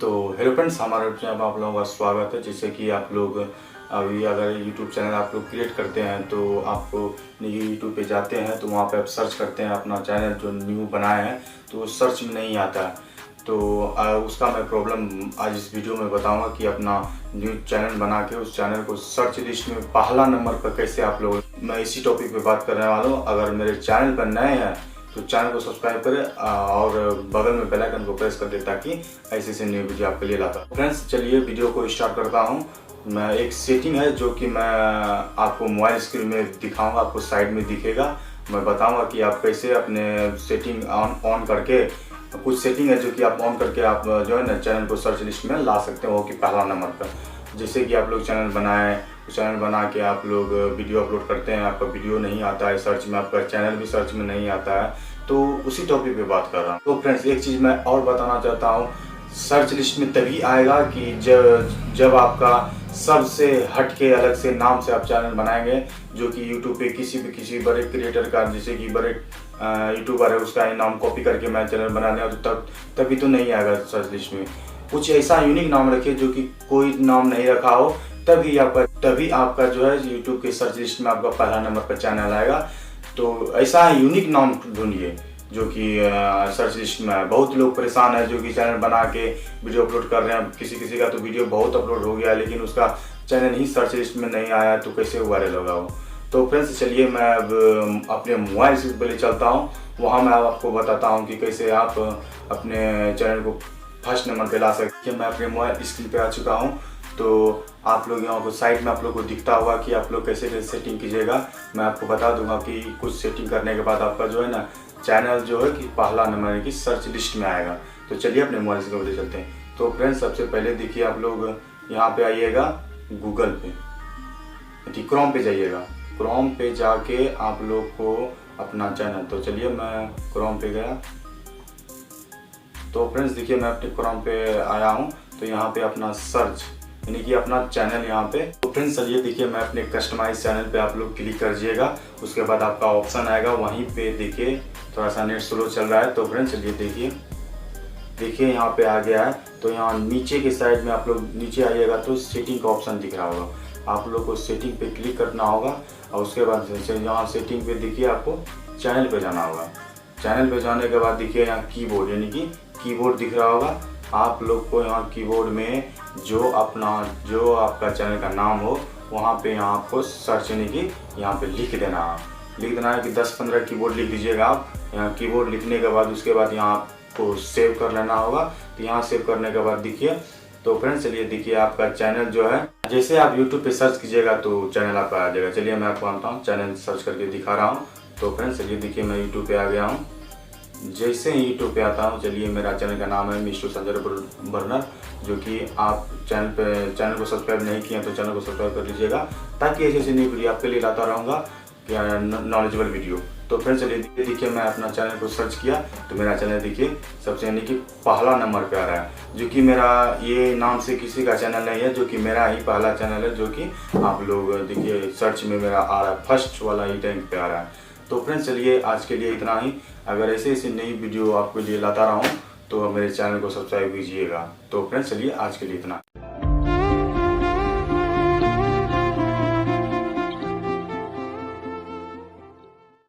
तो hello friends, हमारे channel में आप लोगों का स्वागत है। जैसे कि आप लोग अभी अगर यूट्यूब चैनल आप लोग क्रिएट करते हैं तो आपको यूट्यूब पे जाते हैं तो वहाँ पे आप सर्च करते हैं अपना चैनल जो न्यू बनाए हैं तो वो सर्च में नहीं आता है। तो उसका मैं प्रॉब्लम आज इस वीडियो में बताऊंगा कि अपना न्यू चैनल बना के उस चैनल को सर्च लिस्ट में पहला नंबर पर कैसे आप लोग, मैं इसी टॉपिक पे बात करने वाला हूँ। अगर मेरे चैनल पर नए हैं तो चैनल को सब्सक्राइब करें और बगल में बेल आइकन को प्रेस कर दें ताकि ऐसे से न्यू वीडियो आपके लिए लाता हूँ। फ्रेंड्स चलिए वीडियो को स्टार्ट करता हूँ। मैं एक सेटिंग है जो कि मैं आपको मोबाइल स्क्रीन में दिखाऊंगा, आपको साइड में दिखेगा। मैं बताऊंगा कि आप कैसे अपने सेटिंग ऑन करके, कुछ सेटिंग है जो कि आप ऑन करके आप जो है ना चैनल को सर्च लिस्ट में ला सकते हो कि पहला नंबर पर। जैसे कि आप लोग चैनल बनाएं, चैनल बना के आप लोग वीडियो अपलोड करते हैं, आपका वीडियो नहीं आता है सर्च में, आपका चैनल भी सर्च में नहीं आता है, तो उसी टॉपिक पे बात कर रहा हूँ। तो फ्रेंड्स एक चीज़ मैं और बताना चाहता हूँ, सर्च लिस्ट में तभी आएगा कि जब आपका सबसे हटके अलग से नाम से आप चैनल बनाएंगे, जो कि यूट्यूब पे किसी बड़े क्रिएटर का, जैसे कि बड़े यूट्यूबर है उसका ही नाम कॉपी करके मैं चैनल बना लिया तो तभी तो नहीं आएगा सर्च लिस्ट में। कुछ ऐसा यूनिक नाम रखिए जो कि कोई नाम नहीं रखा हो, तभी आपका जो है यूट्यूब के सर्च लिस्ट में आपका पहला नंबर पर चैनल आएगा। तो ऐसा यूनिक नाम ढूंढिए जो कि सर्च लिस्ट में है। बहुत लोग परेशान है जो कि चैनल बना के वीडियो अपलोड कर रहे हैं, किसी का तो वीडियो बहुत अपलोड हो गया लेकिन उसका चैनल ही सर्च लिस्ट में नहीं आया, तो कैसे वायरल होगा वो। तो फ्रेंड्स चलिए मैं अब अपने मोबाइल से पहले चलता हूँ, वहाँ मैं आपको बताता हूँ कि कैसे आप अपने चैनल को फर्स्ट नंबर पे ला सकते हैं। मैं अपने मोबाइल स्क्रीन पे आ चुका हूँ, तो आप लोग यहाँ को साइड में आप लोग को दिखता होगा कि आप लोग कैसे सेटिंग कीजिएगा। मैं आपको बता दूंगा कि कुछ सेटिंग करने के बाद आपका जो है ना चैनल जो है कि पहला नंबर की सर्च लिस्ट में आएगा। तो चलिए अपने मोबाइल से पहले चलते हैं। तो फ्रेंड्स सबसे पहले देखिए आप लोग यहाँ पे आइएगा गूगल पे, क्रोम पे जाइएगा। क्रोम पे जाके आप लोग को अपना चैनल, तो चलिए मैं क्रोम पे गया। तो फ्रेंड्स देखिए मैं अपने क्रोम पे आया हूँ, तो यहाँ पे अपना सर्च यानी कि अपना चैनल यहाँ पे। तो फ्रेंड्स चलिए देखिए मैं अपने कस्टमाइज चैनल पे आप लोग क्लिक कर दीजिएगा, उसके बाद आपका ऑप्शन आएगा वहीं पे। देखिए थोड़ा सा नेट स्लो चल रहा है, तो फ्रेंड्स चलिए देखिए यहाँ पे आ गया है। तो यहाँ नीचे के साइड में आप लोग नीचे आइएगा तो सेटिंग का ऑप्शन दिख रहा होगा, आप लोग को सेटिंग पे क्लिक करना होगा और उसके बाद यहाँ सेटिंग पे देखिए आपको चैनल पे जाना होगा। चैनल पे जाने के बाद देखिए यहाँ कीबोर्ड यानी कि कीबोर्ड दिख रहा होगा। आप लोग को यहाँ कीबोर्ड में जो आपका चैनल का नाम हो वहाँ पे यहाँ आपको सर्च यानी कि यहाँ पे लिख देना है कि 10-15 कीबोर्ड लिख दीजिएगा आप। यहाँ कीबोर्ड लिखने के बाद उसके बाद यहाँ आपको सेव कर लेना होगा। तो यहाँ सेव करने के बाद देखिए, तो फ्रेंड्स चलिए देखिए आपका चैनल जो है, जैसे आप यूट्यूब पे सर्च कीजिएगा तो चैनल आपका आ जाएगा। चलिए मैं आपको आता हूँ, चैनल सर्च करके दिखा रहा हूँ। तो फ्रेंड्स चलिए देखिए मैं यूट्यूब पे आ गया हूँ। जैसे ही यूट्यूब पे आता हूँ, चलिए मेरा चैनल का नाम है मिस्टर संजय बर्नर, जो कि आप चैनल को सब्सक्राइब नहीं किए तो चैनल को सब्सक्राइब कर लीजिएगा ताकि ऐसे न्यू वीडियो आपके लिए लाता रहूँगा, नॉलेजेबल वीडियो। तो फ्रेंड्स चलिए देखिए मैं अपना चैनल को सर्च किया तो मेरा चैनल देखिए सबसे यानी कि पहला नंबर पे आ रहा है, जो कि मेरा ये नाम से किसी का चैनल नहीं है, जो कि मेरा ही पहला चैनल है, जो कि आप लोग देखिए सर्च में मेरा आ रहा है, फर्स्ट वाला ही रैंक पे आ रहा है। तो फ्रेंड्स चलिए आज के लिए इतना ही। अगर ऐसे नई वीडियो आपके लिए लाता रहा हूँ तो मेरे चैनल को सब्सक्राइब कीजिएगा। तो फ्रेंड्स चलिए आज के लिए इतना।